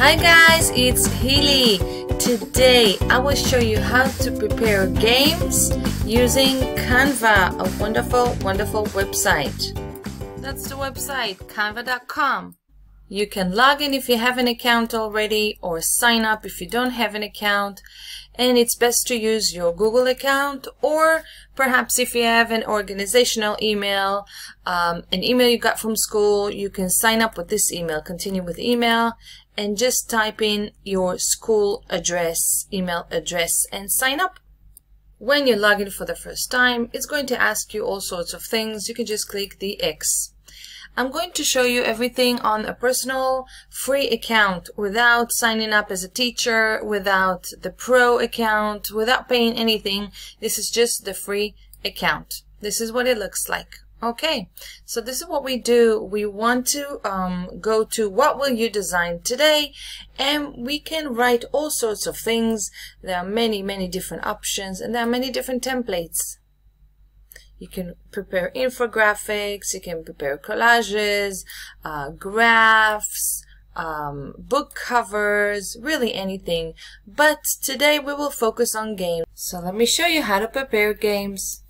Hi guys, it's Healy. Today I will show you how to prepare games using Canva, a wonderful website. That's the website, canva.com. You can log in if you have an account already or sign up if you don't have an account, and it's best to use your Google account, or perhaps if you have an organizational email, an email you got from school, you can sign up with this email, continue with email, and just type in your school address, email address, and sign up. When you log in for the first time, it's going to ask you all sorts of things. You can just click the X. I'm going to show you everything on a personal free account without signing up as a teacher, without the pro account, without paying anything. This is just the free account. This is what it looks like. Okay, so this is what we do. We want to go to what will you design today, and we can write all sorts of things. There are many different options, and there are many different templates. You can prepare infographics, you can prepare collages, graphs, book covers, really anything. But today we will focus on games. So let me show you how to prepare games.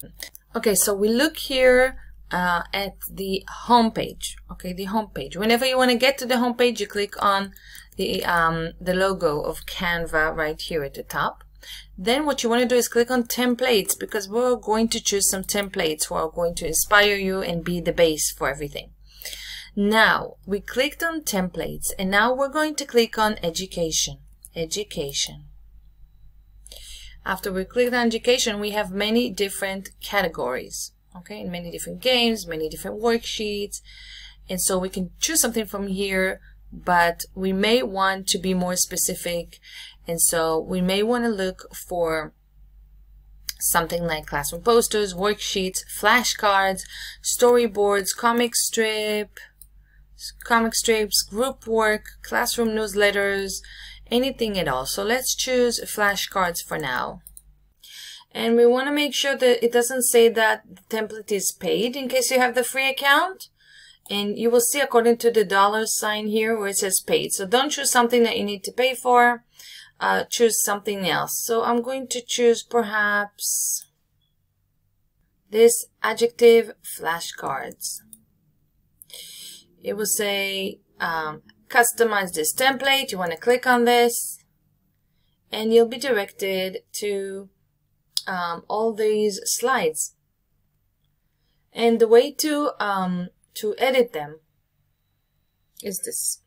Okay, so we look here at the home page. Okay, the home page. Whenever you want to get to the home page, you click on the logo of Canva right here at the top. Then what you want to do is click on templates, because we're going to choose some templates who are going to inspire you and be the base for everything. Now we clicked on templates, and now we're going to click on education. After we click on education, we have many different categories, okay, and many different games, many different worksheets, and so we can choose something from here, but we may want to be more specific. And so we may want to look for something like classroom posters, worksheets, flashcards, storyboards, comic strips, group work, classroom newsletters, anything at all. So let's choose flashcards for now. And we want to make sure that it doesn't say that the template is paid in case you have the free account. And you will see according to the $sign here where it says paid. So don't choose something that you need to pay for. Choose something else. So I'm going to choose perhaps this adjective flashcards. It will say customize this template. You want to click on this, and you'll be directed to all these slides. And the way to edit them is this.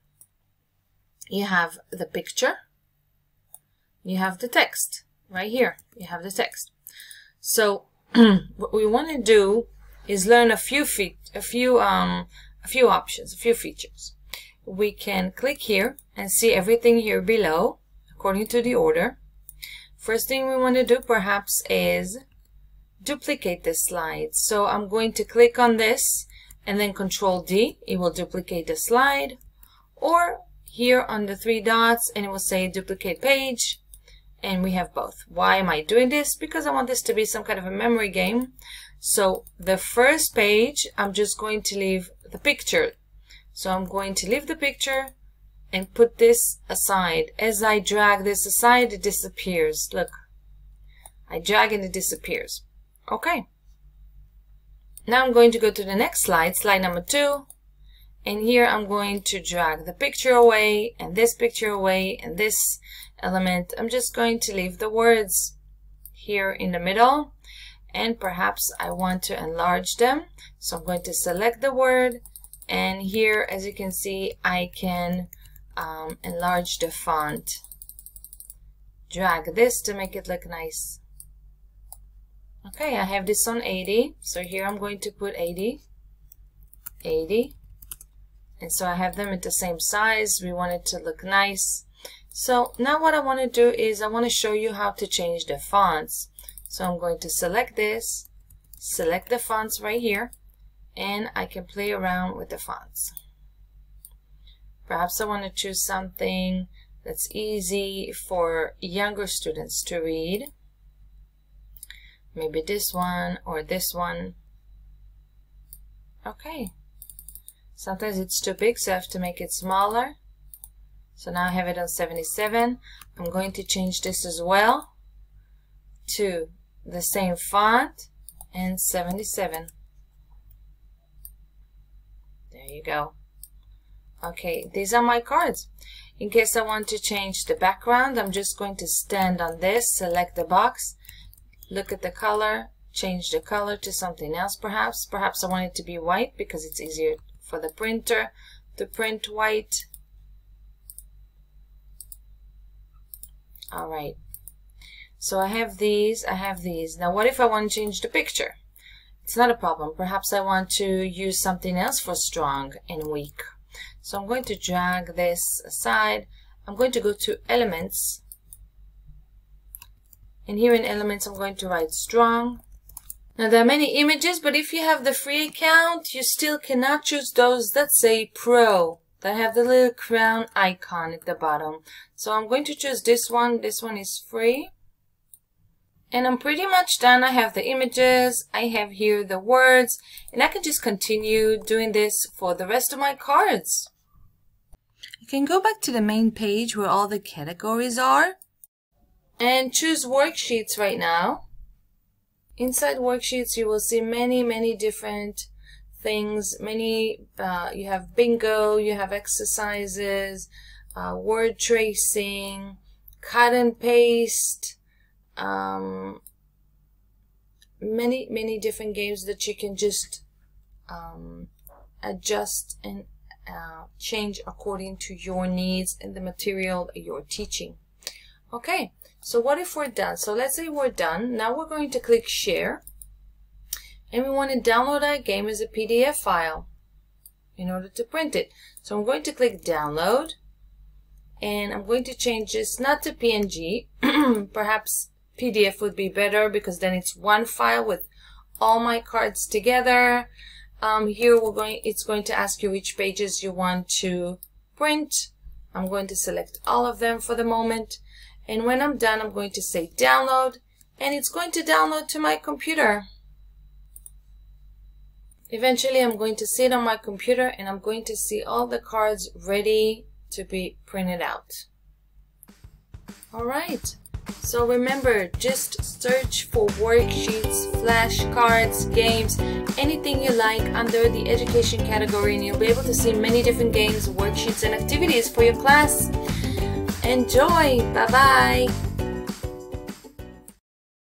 You have the picture. You have the text right here. You have the text. So what we want to do is learn a few options, a few features. We can click here and see everything here below according to the order. First thing we want to do perhaps is duplicate the slide. So I'm going to click on this and then Control D. It will duplicate the slide, or here on the three dots and it will say duplicate page. And we have both. Why am I doing this? Because I want this to be some kind of a memory game. So the first page, I'm just going to leave the picture. So I'm going to leave the picture and put this aside. As I drag this aside, it disappears. Look, I drag and it disappears. Okay. Now I'm going to go to the next slide, slide number 2. And here I'm going to drag the picture away and this picture away and this element. I'm just going to leave the words here in the middle, and perhaps I want to enlarge them. So I'm going to select the word, and here, as you can see, I can enlarge the font. Drag this to make it look nice. Okay, I have this on 80, so here I'm going to put 80, and so I have them at the same size. We want it to look nice. So now what I want to do is I want to show you how to change the fonts. So I'm going to select this, select the fonts right here, and I can play around with the fonts. Perhaps I want to choose something that's easy for younger students to read. Maybe this one or this one. Okay. Sometimes it's too big, so I have to make it smaller. So now I have it on 77. I'm going to change this as well to the same font and 77. There you go. Okay, these are my cards. In case I want to change the background, I'm just going to stand on this, select the box, look at the color, change the color to something else perhaps. Perhaps I want it to be white because it's easier for the printer to print white. Alright, so I have these, I have these. Now what if I want to change the picture? It's not a problem. Perhaps I want to use something else for strong and weak. So I'm going to drag this aside. I'm going to go to Elements. And here in Elements, I'm going to write strong. Now there are many images, but if you have the free account, you still cannot choose those that say Pro. That have the little crown icon at the bottom. So I'm going to choose this one. This one is free. And I'm pretty much done. I have the images, I have here the words, and I can just continue doing this for the rest of my cards. You can go back to the main page where all the categories are and choose Worksheets right now. Inside Worksheets you will see many different things. You have bingo, you have exercises, word tracing, cut and paste, many different games that you can just adjust and change according to your needs and the material you're teaching. Okay, so what if we're done? So let's say we're done. Now we're going to click share, and we want to download our game as a PDF file in order to print it. So I'm going to click download, and I'm going to change this not to PNG. Perhaps PDF would be better because then it's one file with all my cards together. Here it's going to ask you which pages you want to print. I'm going to select all of them for the moment, and when I'm done I'm going to say download, and it's going to download to my computer. Eventually I'm going to sit on my computer and I'm going to see all the cards ready to be printed out. Alright, so remember, just search for worksheets, flashcards, games, anything you like under the education category, and you'll be able to see many different games, worksheets, and activities for your class. Enjoy! Bye-bye!